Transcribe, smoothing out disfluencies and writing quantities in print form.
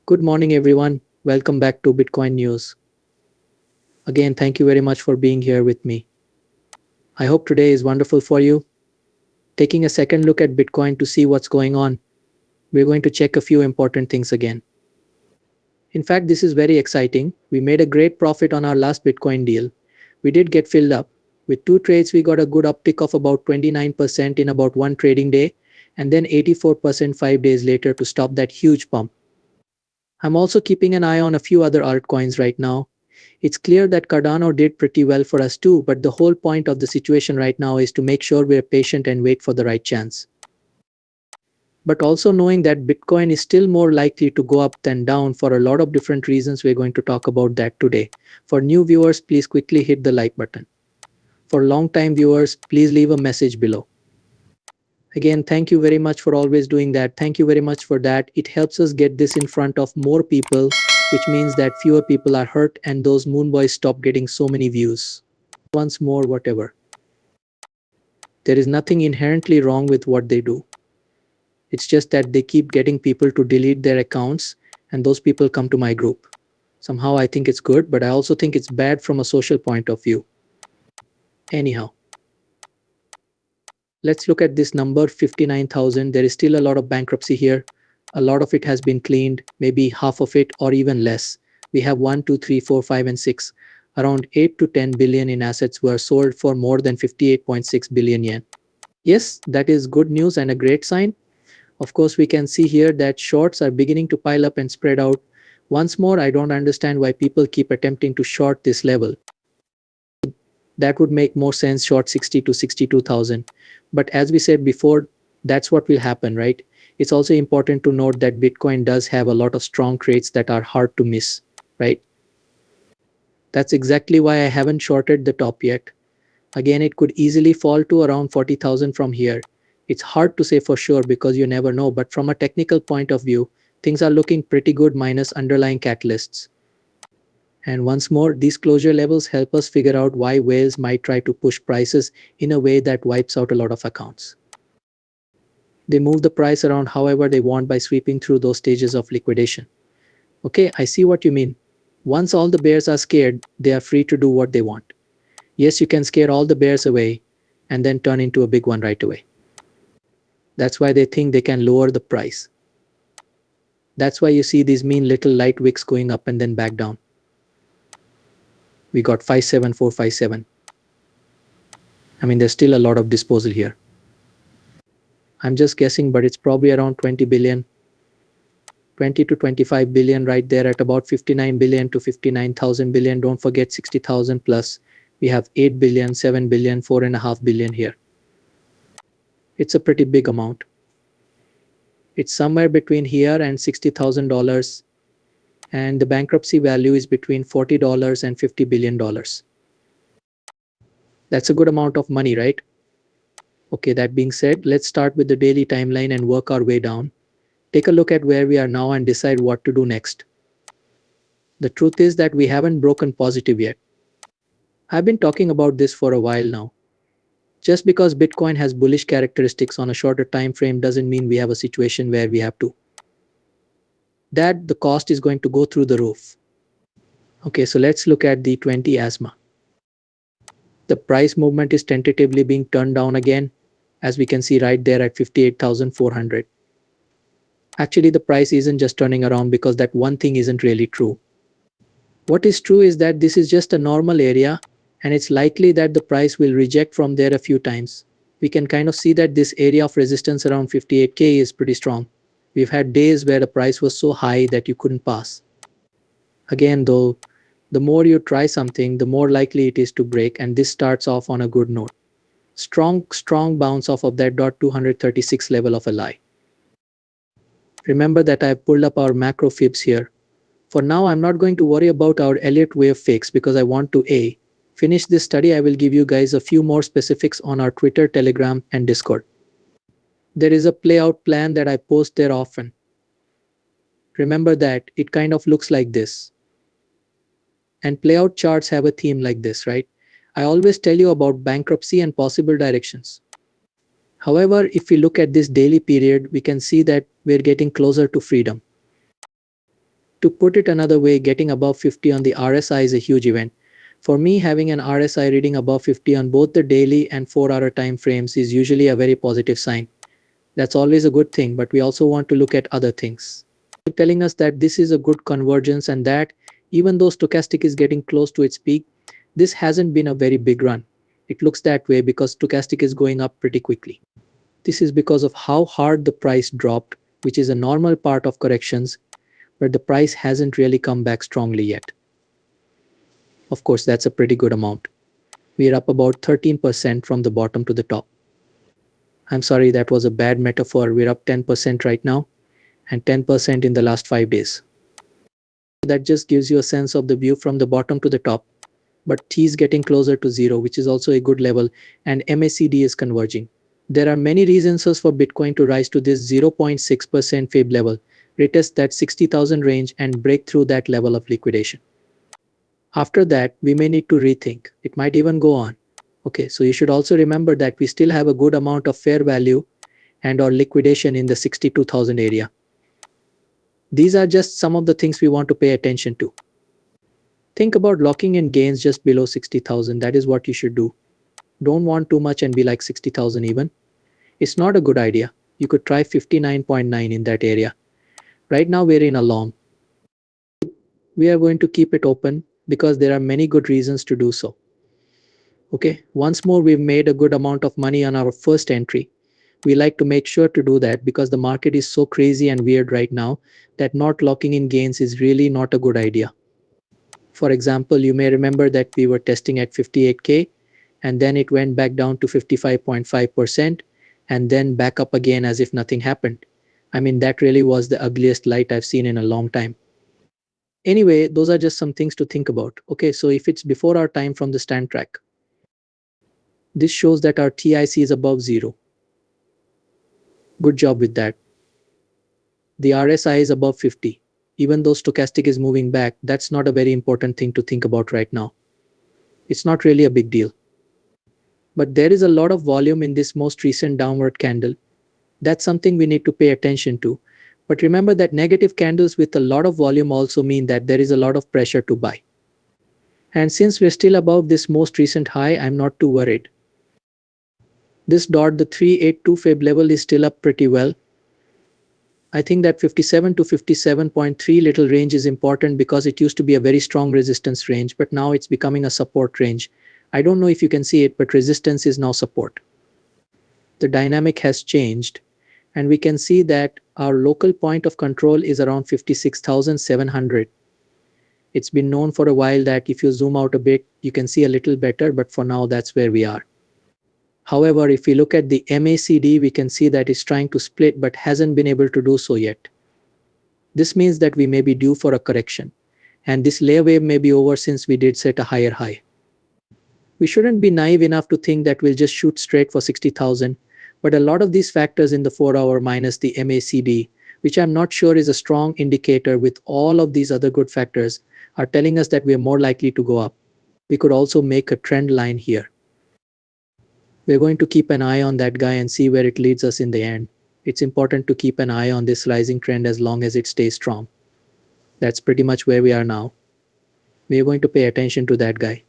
Good morning, everyone. Welcome back to Bitcoin News. Again, thank you very much for being here with me. I hope today is wonderful for you. Taking a second look at Bitcoin to see what's going on, we're going to check a few important things again. In fact, this is very exciting. We made a great profit on our last Bitcoin deal. We did get filled up. With two trades, we got a good uptick of about 29% in about one trading day, and then 84% 5 days later to stop that huge pump. I'm also keeping an eye on a few other altcoins right now. It's clear that Cardano did pretty well for us too, but the whole point of the situation right now is to make sure we're patient and wait for the right chance. But also knowing that Bitcoin is still more likely to go up than down for a lot of different reasons, we're going to talk about that today. For new viewers, please quickly hit the like button. For long-time viewers, please leave a message below. Again, thank you very much for always doing that. Thank you very much for that. It helps us get this in front of more people, which means that fewer people are hurt and those moon boys stop getting so many views. Once more, whatever. There is nothing inherently wrong with what they do. It's just that they keep getting people to delete their accounts and those people come to my group. Somehow I think it's good, but I also think it's bad from a social point of view. Anyhow, let's look at this number 59,000. There is still a lot of bankruptcy here. A lot of it has been cleaned, maybe half of it or even less. We have 1, 2, 3, 4, 5, and 6. Around 8 to 10 billion in assets were sold for more than 58.6 billion yen. Yes, that is good news and a great sign. Of course, we can see here that shorts are beginning to pile up and spread out. Once more, I don't understand why people keep attempting to short this level. That would make more sense, short 60 to 62,000. But as we said before, that's what will happen, right? It's also important to note that Bitcoin does have a lot of strong traits that are hard to miss, right? That's exactly why I haven't shorted the top yet. Again, it could easily fall to around 40,000 from here. It's hard to say for sure because you never know, but from a technical point of view, things are looking pretty good minus underlying catalysts. And once more, these closure levels help us figure out why whales might try to push prices in a way that wipes out a lot of accounts. They move the price around however they want by sweeping through those stages of liquidation. Okay, I see what you mean. Once all the bears are scared, they are free to do what they want. Yes, you can scare all the bears away and then turn into a big one right away. That's why they think they can lower the price. That's why you see these mean little light wicks going up and then back down. We got 57457. I mean, there's still a lot of disposal here. I'm just guessing, but it's probably around 20 billion. 20 to 25 billion right there at about 59 billion to 59,000 billion. Don't forget 60,000 plus. We have 8 billion, 7 billion, 4.5 billion here. It's a pretty big amount. It's somewhere between here and $60,000. And the bankruptcy value is between $40 and $50 billion. That's a good amount of money, right? Okay, that being said, let's start with the daily timeline and work our way down. Take a look at where we are now and decide what to do next. The truth is that we haven't broken positive yet. I've been talking about this for a while now. Just because Bitcoin has bullish characteristics on a shorter time frame doesn't mean we have a situation where we have to. That the cost is going to go through the roof. Okay, so let's look at the 20 ASMA. The price movement is tentatively being turned down again, as we can see right there at 58,400. Actually, the price isn't just turning around because that one thing isn't really true. What is true is that this is just a normal area and it's likely that the price will reject from there a few times. We can kind of see that this area of resistance around 58K is pretty strong. We've had days where the price was so high that you couldn't pass. Again though, the more you try something, the more likely it is to break, and this starts off on a good note. Strong bounce off of that .236 level of a lie. Remember that I pulled up our macro fibs here. For now, I'm not going to worry about our Elliott wave fix because I want to finish this study. I will give you guys a few more specifics on our Twitter, Telegram, and Discord. There is a playout plan that I post there often. Remember that it kind of looks like this. And playout charts have a theme like this, right? I always tell you about bankruptcy and possible directions. However, if we look at this daily period, we can see that we're getting closer to freedom. To put it another way, getting above 50 on the RSI is a huge event. For me, having an RSI reading above 50 on both the daily and 4-hour time frames is usually a very positive sign. That's always a good thing, but we also want to look at other things. Telling us that this is a good convergence and that even though stochastic is getting close to its peak, this hasn't been a very big run. It looks that way because stochastic is going up pretty quickly. This is because of how hard the price dropped, which is a normal part of corrections, but the price hasn't really come back strongly yet. Of course, that's a pretty good amount. We're up about 13% from the bottom to the top. I'm sorry, that was a bad metaphor. We're up 10% right now and 10% in the last 5 days. That just gives you a sense of the view from the bottom to the top. But T is getting closer to zero, which is also a good level, and MACD is converging. There are many reasons for Bitcoin to rise to this 0.6% fib level, retest that 60,000 range and break through that level of liquidation. After that, we may need to rethink. It might even go on. Okay, so you should also remember that we still have a good amount of fair value and or liquidation in the 62,000 area. These are just some of the things we want to pay attention to. Think about locking in gains just below 60,000. That is what you should do. Don't want too much and be like 60,000 even. It's not a good idea. You could try 59.9 in that area. Right now we're in a long. We are going to keep it open because there are many good reasons to do so. Okay, once more we've made a good amount of money on our first entry. We like to make sure to do that because the market is so crazy and weird right now that not locking in gains is really not a good idea. For example, you may remember that we were testing at 58K and then it went back down to 55.5% and then back up again as if nothing happened. I mean, that really was the ugliest light I've seen in a long time. Anyway, those are just some things to think about. Okay, so if it's before our time from the stand track, this shows that our TIC is above zero. Good job with that. The RSI is above 50. Even though stochastic is moving back, that's not a very important thing to think about right now. It's not really a big deal. But there is a lot of volume in this most recent downward candle. That's something we need to pay attention to. But remember that negative candles with a lot of volume also mean that there is a lot of pressure to buy. And since we're still above this most recent high, I'm not too worried. This dot, the 382 fib level, is still up pretty well. I think that 57 to 57.3 little range is important because it used to be a very strong resistance range, but now it's becoming a support range. I don't know if you can see it, but resistance is now support. The dynamic has changed, and we can see that our local point of control is around 56,700. It's been known for a while that if you zoom out a bit, you can see a little better, but for now, that's where we are. However, if we look at the MACD, we can see that it's trying to split but hasn't been able to do so yet. This means that we may be due for a correction, and this layer wave may be over since we did set a higher high. We shouldn't be naive enough to think that we'll just shoot straight for 60,000, but a lot of these factors in the 4-hour minus the MACD, which I'm not sure is a strong indicator with all of these other good factors, are telling us that we are more likely to go up. We could also make a trend line here. We're going to keep an eye on that guy and see where it leads us in the end. It's important to keep an eye on this rising trend as long as it stays strong. That's pretty much where we are now. We're going to pay attention to that guy.